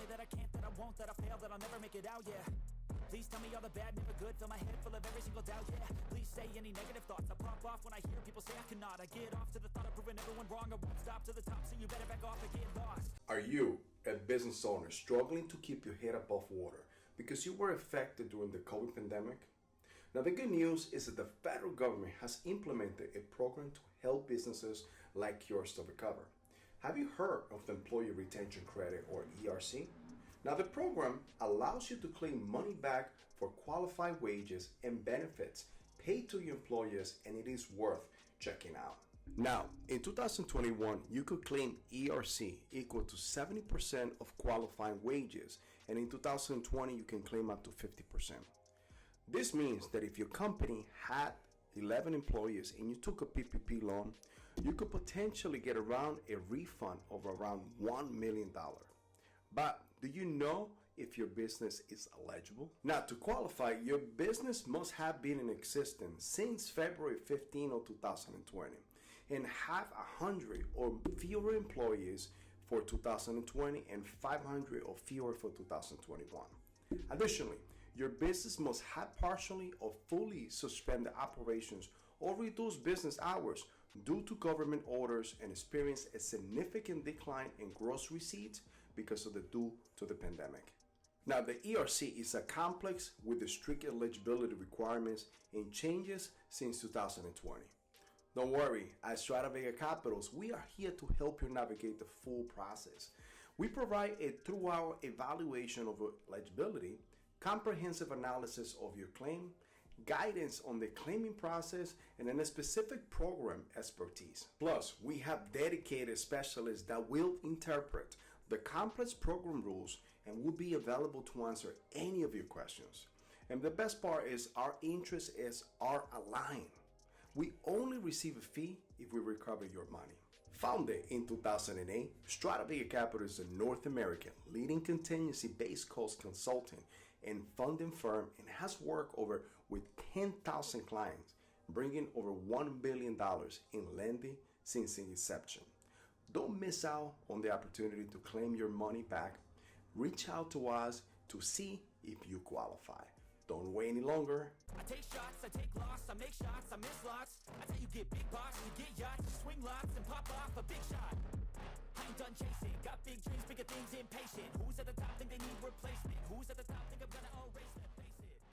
me that I can't, that I won't, that I fail, that I'll never make it out, yeah. Please tell me all the bad, never good, fill my head full of every single doubt, yeah. Please say any negative thoughts, I pop off when I hear people say I cannot. I get off to the thought of proving everyone wrong, I won't stop to the top, so you better back off and get lost. Are you, a business owner, struggling to keep your head above water because you were affected during the COVID pandemic? Now, the good news is that the federal government has implemented a program to help businesses like yours to recover. Have you heard of the Employee Retention Credit, or ERC? Now, the program allows you to claim money back for qualified wages and benefits paid to your employers, and it is worth checking out. Now, in 2021, you could claim ERC equal to 70% of qualifying wages, and in 2020, you can claim up to 50%. This means that if your company had 11 employees and you took a PPP loan, you could potentially get around a refund of around $1 million. But do you know if your business is eligible? Now, to qualify, your business must have been in existence since February 15 of 2020 and have 100 or fewer employees for 2020 and 500 or fewer for 2021. Additionally, your business must have partially or fully suspended operations or reduced business hours due to government orders and experience a significant decline in gross receipts because of due to the pandemic. Now, the ERC is a complex with strict eligibility requirements and changes since 2020. Don't worry, at Estrada Vega Capitals, we are here to help you navigate the full process. We provide a thorough evaluation of eligibility, comprehensive analysis of your claim, guidance on the claiming process, and then a specific program expertise. Plus, we have dedicated specialists that will interpret the complex program rules and will be available to answer any of your questions. And the best part is our interests are aligned. We only receive a fee if we recover your money. Founded in 2008, Estrada Vega Capital is a North American leading contingency-based cost consulting and funding firm and has worked with 10,000 clients, bringing over $1 billion in lending since its inception. Don't miss out on the opportunity to claim your money back. Reach out to us to see if you qualify. Don't wait any longer. I take shots, I take loss, I make shots, I miss lots. I tell you, get big box, you get yachts, you swing lots and pop off a big shot. I ain't done chasing, got big dreams, bigger things, impatient. Who's at the top think they need replacement? Who's at the top think I'm gonna erase them?